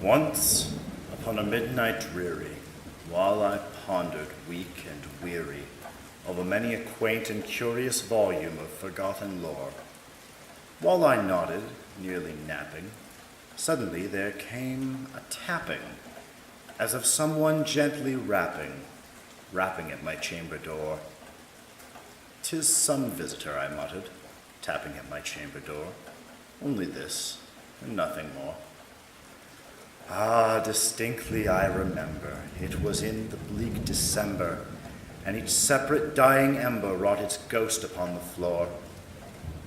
Once, upon a midnight dreary, while I pondered, weak and weary, over many a quaint and curious volume of forgotten lore, while I nodded, nearly napping, suddenly there came a tapping, as of someone gently rapping at my chamber door. "'Tis some visitor," I muttered, tapping at my chamber door. "Only this, and nothing more." Ah, distinctly I remember, it was in the bleak December, and each separate dying ember wrought its ghost upon the floor.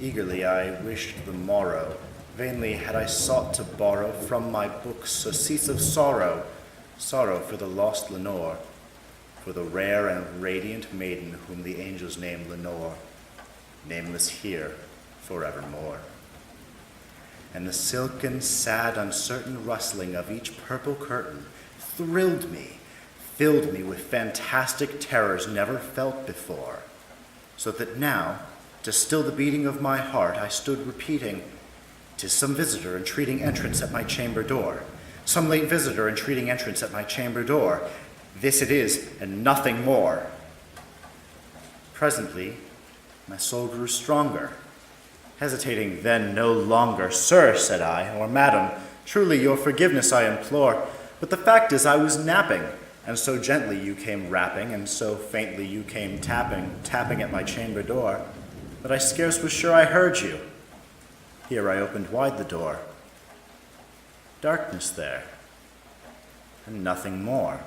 Eagerly I wished the morrow, vainly had I sought to borrow from my books surcease of sorrow, sorrow for the lost Lenore, for the rare and radiant maiden whom the angels name Lenore, nameless here forevermore. And the silken, sad, uncertain rustling of each purple curtain thrilled me, filled me with fantastic terrors never felt before, so that now, to still the beating of my heart, I stood repeating, "'Tis some visitor entreating entrance at my chamber door, some late visitor entreating entrance at my chamber door. This it is, and nothing more." Presently, my soul grew stronger. Hesitating then no longer, "Sir," said I, "or madam, truly your forgiveness I implore, but the fact is I was napping, and so gently you came rapping, and so faintly you came tapping at my chamber door, that I scarce was sure I heard you." Here I opened wide the door. Darkness there, and nothing more.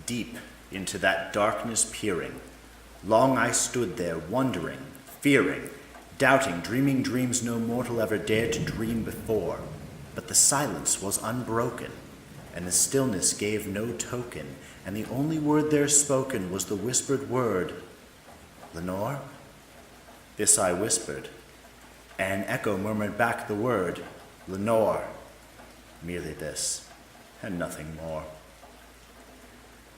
Deep into that darkness peering, long I stood there wondering, fearing, doubting, dreaming dreams no mortal ever dared to dream before. But the silence was unbroken, and the stillness gave no token, and the only word there spoken was the whispered word, "Lenore?" This I whispered, and an echo murmured back the word, "Lenore." Merely this, and nothing more.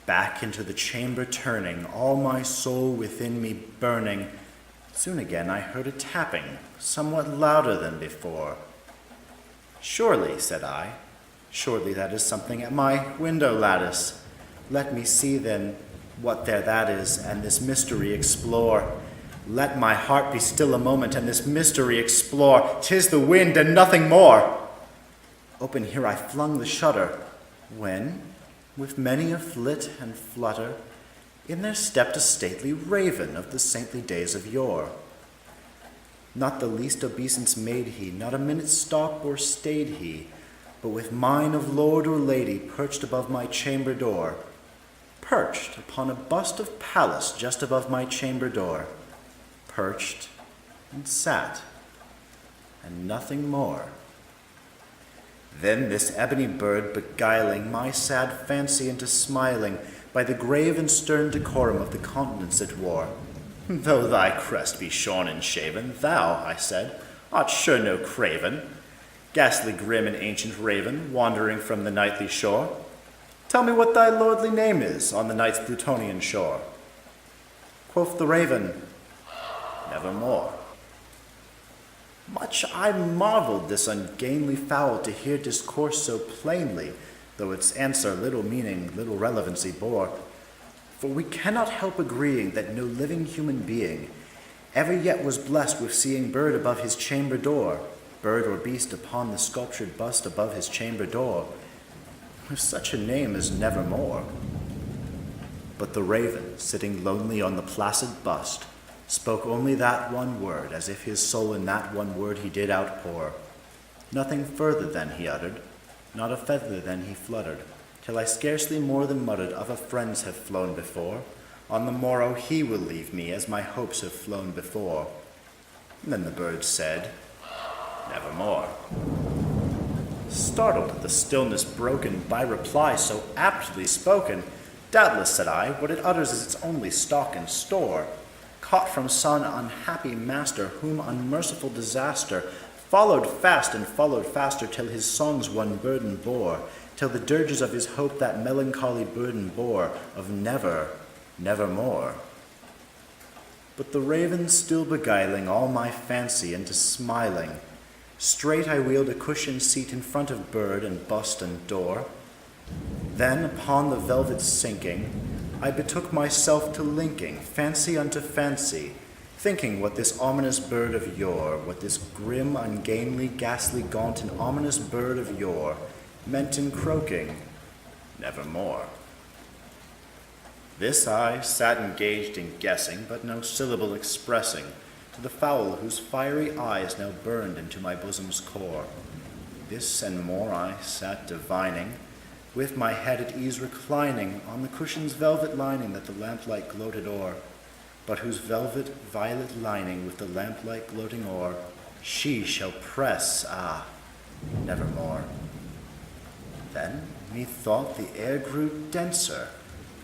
Back into the chamber turning, all my soul within me burning, soon again I heard a tapping, somewhat louder than before. "Surely," said I, "surely that is something at my window lattice. Let me see then what there that is, and this mystery explore. Let my heart be still a moment, and this mystery explore. 'Tis the wind, and nothing more." Open here I flung the shutter, when, with many a flit and flutter, in there stepped a stately raven of the saintly days of yore. Not the least obeisance made he, not a minute stopped or stayed he, but with mine of lord or lady perched above my chamber door, perched upon a bust of Pallas just above my chamber door, perched and sat, and nothing more. Then this ebony bird beguiling my sad fancy into smiling, by the grave and stern decorum of the countenance it wore. "Though thy crest be shorn and shaven, thou," I said, "art sure no craven, ghastly grim and ancient raven, wandering from the nightly shore. Tell me what thy lordly name is on the night's Plutonian shore." Quoth the raven, "Nevermore." Much I marveled this ungainly fowl to hear discourse so plainly, though its answer little meaning, little relevancy bore. For we cannot help agreeing that no living human being ever yet was blessed with seeing bird above his chamber door, bird or beast upon the sculptured bust above his chamber door, with such a name as Nevermore. But the raven, sitting lonely on the placid bust, spoke only that one word, as if his soul in that one word he did outpour. Nothing further then he uttered, not a feather then he fluttered, till I scarcely more than muttered, "Other friends have flown before. On the morrow he will leave me, as my hopes have flown before." And then the bird said, "Nevermore." Startled at the stillness broken by reply so aptly spoken, "Doubtless," said I, "what it utters is its only stock and store, caught from some unhappy master, whom unmerciful disaster followed fast and followed faster, till his songs one burden bore, till the dirges of his hope that melancholy burden bore, of never, nevermore." But the raven still beguiling all my fancy into smiling, Straight I wheeled a cushioned seat in front of bird and bust and door. Then upon the velvet sinking, I betook myself to linking fancy unto fancy, thinking what this ominous bird of yore, what this grim, ungainly, ghastly, gaunt, and ominous bird of yore meant in croaking, nevermore. This I sat engaged in guessing, but no syllable expressing, to the fowl whose fiery eyes now burned into my bosom's core. This and more I sat divining, with my head at ease reclining on the cushion's velvet lining that the lamplight gloated o'er, but whose velvet violet lining with the lamplight gloating o'er she shall press, nevermore. Then methought the air grew denser,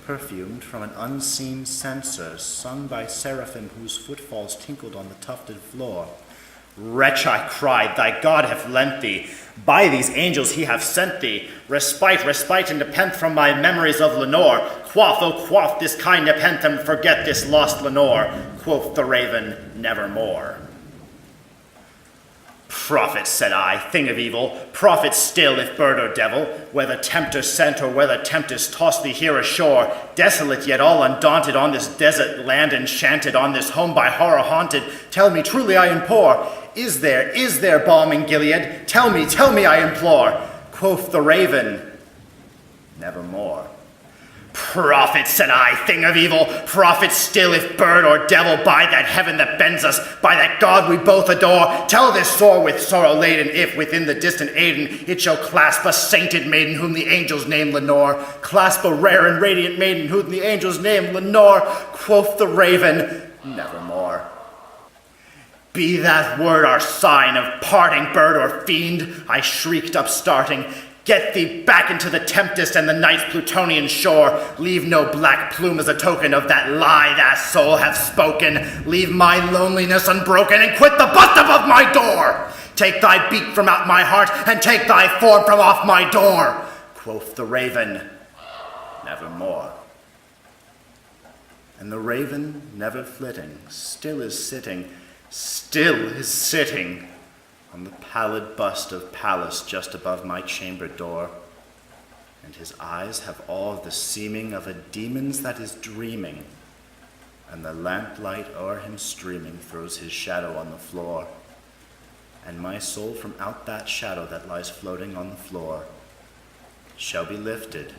perfumed from an unseen censer, sung by seraphim whose footfalls tinkled on the tufted floor. Wretch, I cried, thy God hath lent thee, by these angels he hath sent thee, respite, respite, and nepenthe from my memories of Lenore. Quaff, oh quaff, this kind nepenthe, and forget this lost Lenore. Quoth the raven, nevermore. Prophet, said I, thing of evil, prophet still, if bird or devil, whether tempter sent or whether tempest tossed thee here ashore, desolate yet all undaunted, on this desert land enchanted, on this home by horror haunted, tell me, truly I implore, is there balm in Gilead? Tell me, I implore. Quoth the raven, nevermore. Prophet, said I, thing of evil, prophet still, if bird or devil, by that heaven that bends us, by that God we both adore, tell this sore with sorrow laden, if within the distant Aidenn it shall clasp a sainted maiden whom the angels name Lenore, clasp a rare and radiant maiden whom the angels name Lenore. Quoth the raven, nevermore. Be that word our sign of parting, bird or fiend, I shrieked upstarting. Get thee back into the tempest and the night's Plutonian shore. Leave no black plume as a token of that lie that soul hath spoken. Leave my loneliness unbroken and quit the bust above my door. Take thy beak from out my heart and take thy form from off my door. Quoth the raven, nevermore. And the raven, never flitting, still is sitting on the pallid bust of Pallas just above my chamber door, and his eyes have all the seeming of a demon's that is dreaming, and the lamplight o'er him streaming throws his shadow on the floor, and my soul from out that shadow that lies floating on the floor shall be lifted